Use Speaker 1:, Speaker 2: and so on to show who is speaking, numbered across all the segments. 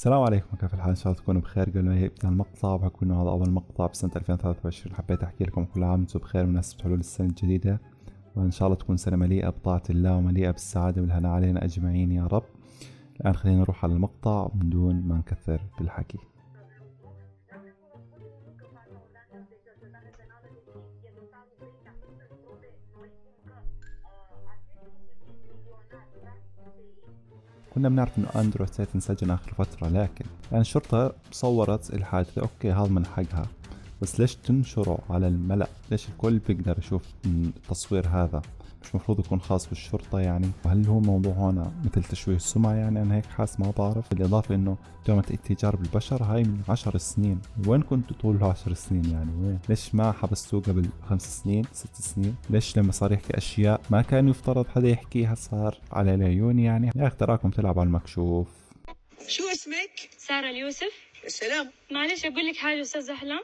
Speaker 1: السلام عليكم، كيف الحال؟ ان شاء الله تكونوا بخير. قبل ما يبدا المقطع بحكي انه هذا اول مقطع بسنه 2023. حبيت احكي لكم كل عام وانتم بخير بمناسبه حلول السنه الجديده، وان شاء الله تكون سنه مليئه بطاعه الله ومليئه بالسعاده والهنا علينا اجمعين يا رب. الان خلينا نروح على المقطع من دون ما نكثر بالحكي. كنا بنعرف انه اندرو تيت انسجن اخر فترة، لكن يعني الشرطة صورت الحادثة، اوكي هذا من حقها، بس ليش تنشره على الملأ؟ ليش الكل بيقدر يشوف التصوير هذا؟ مش مفروض يكون خاص بالشرطة يعني؟ وهل هو موضوع هنا مثل تشويه السمعة؟ يعني انا هيك حاس، ما بعرف. بالاضافة انه تهمة الاتجار بالبشر هاي من 10 سنين، وين كنتوا طول 10 سنين؟ يعني وين؟ ليش ما حبستوه قبل 5 سنين 6 سنين؟ ليش لما صار يحكي اشياء ما كان يفترض حدا يحكيها صار على العيون؟ يعني يا اخي تراكم تلعب على المكشوف.
Speaker 2: شو اسمك؟
Speaker 3: سارة اليوسف.
Speaker 2: السلام.
Speaker 3: معلش أقول لك حاجة أستاذ أحلام،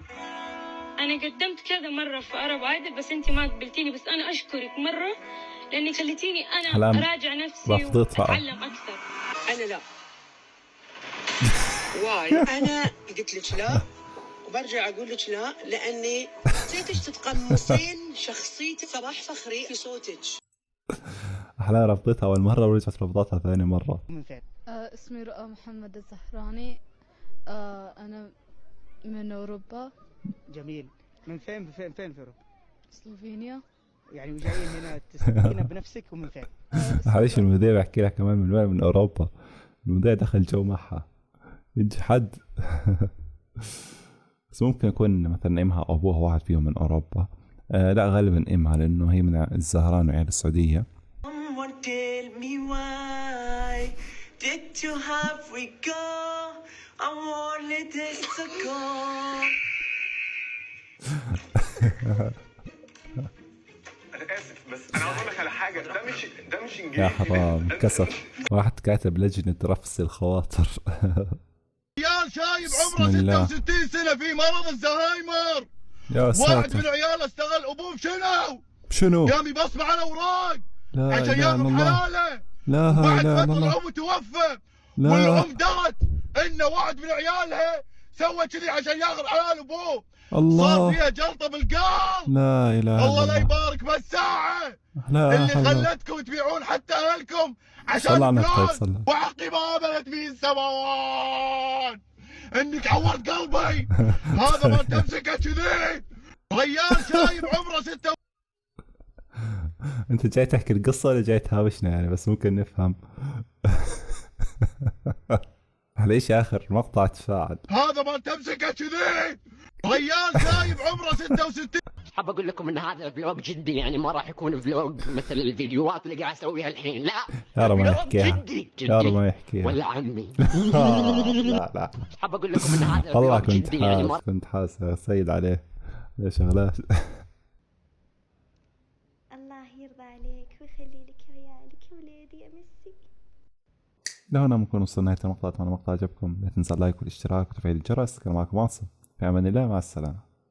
Speaker 3: أنا قدمت كذا مرة في أرب ايدل بس أنت ما قبلتيني، بس أنا أشكرك مرة لأنك خليتيني أنا
Speaker 1: أحلام
Speaker 3: أراجع نفسي
Speaker 1: رفضتها.
Speaker 3: وأتعلم أكثر.
Speaker 2: أنا لا. واي أنا قلت لك لا وبرجع أقول لك لا، لأني حسيتك تتقمصين شخصيتي. صباح فخري في صوتك.
Speaker 1: أحلام رفضتها أول مرة ورجعت رفضتها ثاني مرة.
Speaker 4: من فين؟
Speaker 5: اسمي رؤى محمد الزهراني. أنا من أوروبا.
Speaker 4: جميل. من فين في أوروبا؟
Speaker 5: سلوفينيا.
Speaker 4: يعني وجايين هنا تسجلين بنفسك ومن فين؟
Speaker 1: معلش المذيع بحكي لها كمان من وين، من أوروبا. المذيع دخل جو معها يجي حد بس ممكن يكون مثلا امها او ابوها واحد فيهم من اوروبا. لا غالبا امها، لانه هي من الزهران وعيال السعوديه.
Speaker 6: انا اسف بس انا عاوز اقول لك على حاجه، ده مش انجليزي
Speaker 1: يا حرام كسف، واحد كاتب لجنه رفس الخواطر.
Speaker 7: ريال شايب عمره 66 سنة في مرض الزهايمر.
Speaker 1: يا ساتر.
Speaker 7: واحد من العيال استغل ابوه
Speaker 1: بشنو؟
Speaker 7: قام يبصم على اوراق
Speaker 1: لا
Speaker 7: عشان
Speaker 1: اله
Speaker 7: ياخذ
Speaker 1: الا الله.
Speaker 7: حلاله.
Speaker 1: لا
Speaker 7: بعد
Speaker 1: اله الا
Speaker 7: فترة
Speaker 1: الله.
Speaker 7: الام توفى،
Speaker 1: لا.
Speaker 7: والام درت ان واحد من عيالها سوى كذي عشان ياخذ حلال ابوه.
Speaker 1: الله.
Speaker 7: صار فيها جلطة بالقلب.
Speaker 1: لا اله الا
Speaker 7: الله لا
Speaker 1: الله.
Speaker 7: يبارك بالساعة
Speaker 1: لا
Speaker 7: اللي
Speaker 1: حول.
Speaker 7: خلتكم تبيعون حتى اهلكم عشان
Speaker 1: صلى على النبي. طيب
Speaker 7: فلوس.
Speaker 1: صلى.
Speaker 7: وحقي ما امنت به السماوات انك عورت قلبي. هذا ما تمسكه كذي. ريال شايب عمره 6.
Speaker 1: انت جاي تحكي القصه ولا جاي تهاوشنا يعني؟ بس ممكن نفهم. ليش اخر مقطع تفاعل؟
Speaker 7: هذا ما تمسكه كذي. ريال شايب عمره 66.
Speaker 8: حاب اقول لكم ان هذا الفلوج جدي، يعني ما راح يكون فلوج مثل الفيديوهات اللي قاعد اسويها الحين، لا
Speaker 1: يا رب ما
Speaker 8: فلوج
Speaker 1: يحكيها.
Speaker 8: جدي
Speaker 1: يا رب ما يحكيها.
Speaker 8: ولا عمي.
Speaker 1: لا لا
Speaker 8: حاب اقول لكم ان هذا
Speaker 1: والله
Speaker 8: الفلوج
Speaker 1: كنت
Speaker 8: جدي، يعني ما
Speaker 1: حاس، كنت حاس يا سيد عليه شغلات.
Speaker 9: الله يرضى عليك ويخلي لك عيالك يا ولادي يا ميسي.
Speaker 1: لهنا بنكون وصلنا لنهاية المقطع. أتمنى المقطع عجبكم، لا تنسى اللايك والاشتراك وتفعيل الجرس. كان معكم عاصم، في أمان الله، مع السلامة.